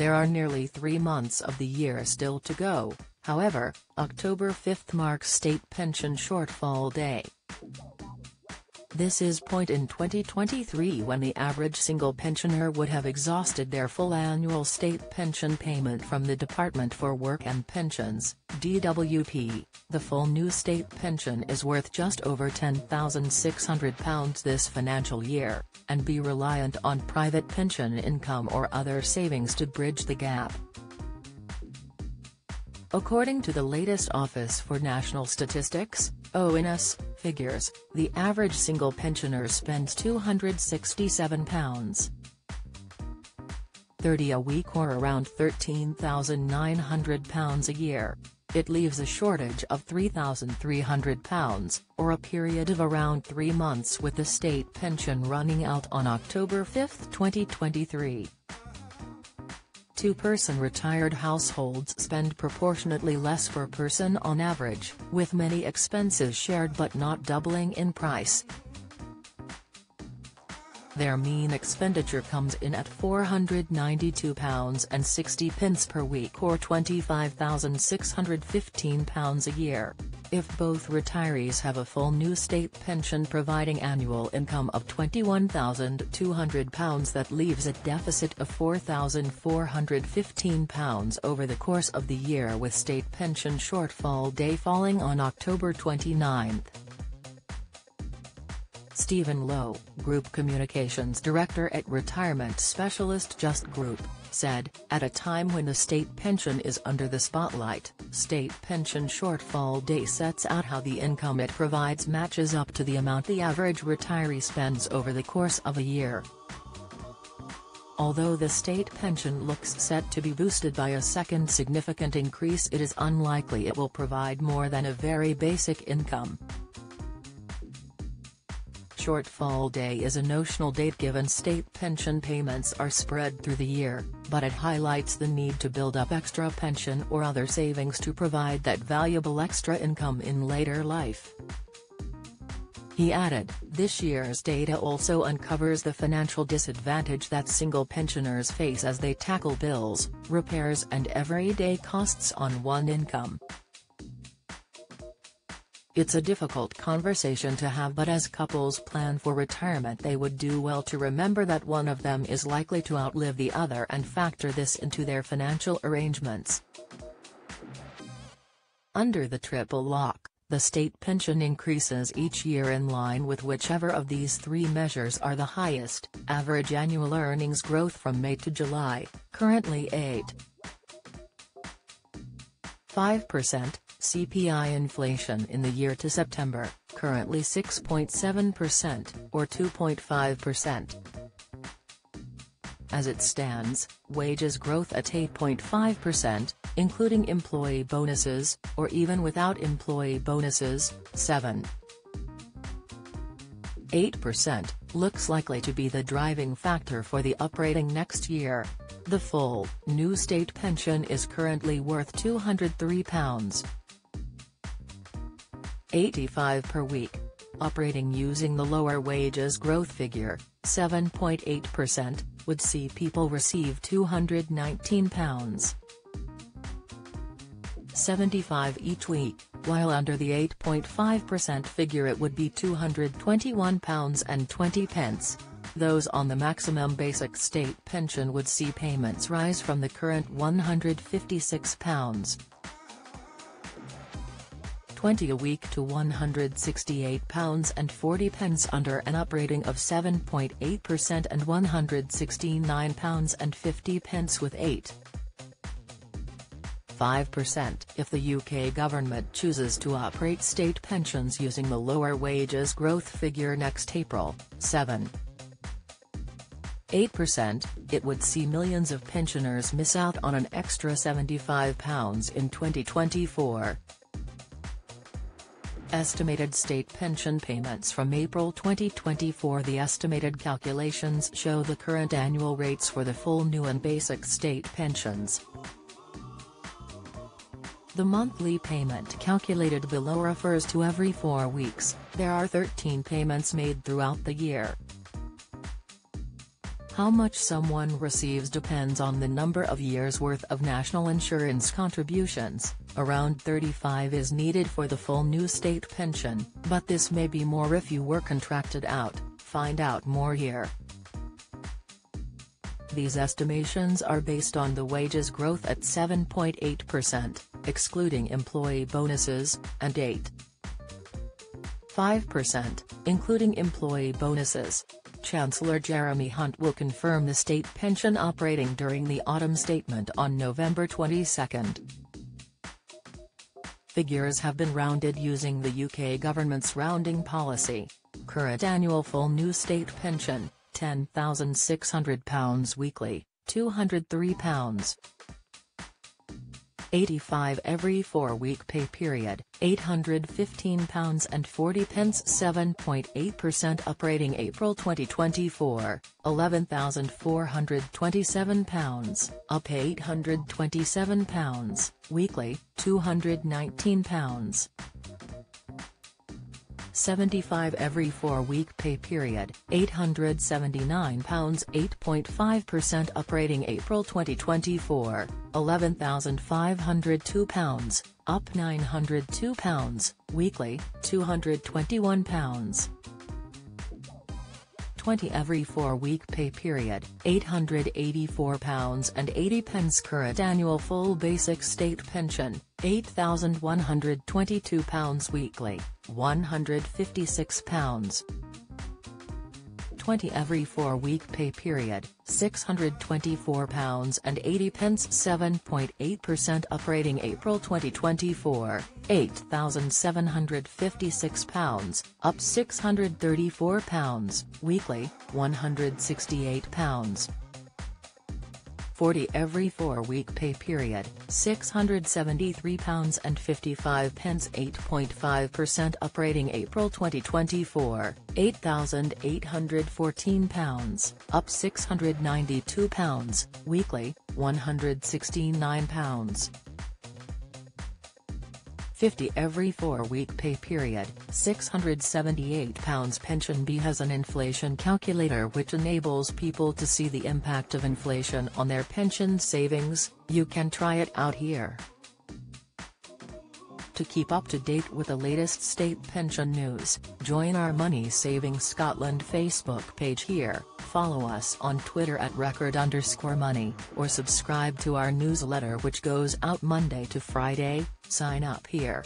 There are nearly 3 months of the year still to go. However, October 5 marks State Pension Shortfall Day. This is point in 2023 when the average single pensioner would have exhausted their full annual state pension payment from the Department for Work and Pensions, DWP. The full new state pension is worth just over £10,600 this financial year, and be reliant on private pension income or other savings to bridge the gap. According to the latest Office for National Statistics, ONS, figures, the average single pensioner spends £267.30 a week or around £13,900 a year. It leaves a shortage of £3,300, or a period of around 3 months, with the state pension running out on October 5, 2023. Two-person retired households spend proportionately less per person on average, with many expenses shared but not doubling in price. Their mean expenditure comes in at £492.60 per week or £25,615 a year. If both retirees have a full new state pension providing annual income of £21,200, that leaves a deficit of £4,415 over the course of the year, with State Pension Shortfall Day falling on October 29. Stephen Lowe, Group Communications Director at retirement specialist Just Group, said, "At a time when the state pension is under the spotlight, State Pension Shortfall Day sets out how the income it provides matches up to the amount the average retiree spends over the course of a year." Although the state pension looks set to be boosted by a second significant increase, it is unlikely it will provide more than a very basic income. Shortfall Day is a notional date given state pension payments are spread through the year, but it highlights the need to build up extra pension or other savings to provide that valuable extra income in later life. He added, "This year's data also uncovers the financial disadvantage that single pensioners face as they tackle bills, repairs and everyday costs on one income. It's a difficult conversation to have, but as couples plan for retirement they would do well to remember that one of them is likely to outlive the other and factor this into their financial arrangements." Under the triple lock, the state pension increases each year in line with whichever of these three measures are the highest. Average annual earnings growth from May to July, currently 8.5%. CPI inflation in the year to September, currently 6.7% or 2.5%. As it stands, wages growth at 8.5%, including employee bonuses, or even without employee bonuses, 7.8%, looks likely to be the driving factor for the uprating next year. The full, new state pension is currently worth £203.85 per week. Operating using the lower wages growth figure, 7.8%, would see people receive £219.75 each week, while under the 8.5% figure it would be £221.20. Those on the maximum basic state pension would see payments rise from the current £156.20 a week to £168.40 under an uprating of 7.8% and £169.50 with 8.5% if the UK government chooses to uprate state pensions using the lower wages growth figure next April. 7.8%, it would see millions of pensioners miss out on an extra £75 in 2024. Estimated state pension payments from April 2024. The estimated calculations show the current annual rates for the full new and basic state pensions. The monthly payment calculated below refers to every 4 weeks. There are 13 payments made throughout the year. How much someone receives depends on the number of years' worth of national insurance contributions. Around 35 is needed for the full new state pension, but this may be more if you were contracted out. Find out more here. These estimations are based on the wages growth at 7.8%, excluding employee bonuses, and 8.5%, including employee bonuses. Chancellor Jeremy Hunt will confirm the state pension operating during the autumn statement on November 22. Figures have been rounded using the UK government's rounding policy. Current annual full new state pension, £10,600 weekly, £203. 85 every 4-week pay period, £815.40, 7.8% up. Rating April 2024, £11,427, up £827, weekly, £219. 75 every 4-week pay period, £879, 8.5% up. Rating April 2024, £11,502, up £902, weekly, £221. 20 every 4-week pay period, £884.80. Current annual full basic state pension, £8,122 weekly, £156. 20 every 4-week pay period, £624.80, 7.8% up. Rating April 2024, £8,756, up £634, weekly, £168. 40 every 4-week pay period, £673.55, 8.5% up. Rating April 2024, £8,814, up £692, weekly, £169. 50 every 4-week pay period, £678. Pension B has an inflation calculator which enables people to see the impact of inflation on their pension savings. You can try it out here. To keep up to date with the latest state pension news, join our Money Saving Scotland Facebook page here, follow us on Twitter at record_money, or subscribe to our newsletter which goes out Monday to Friday. Sign up here.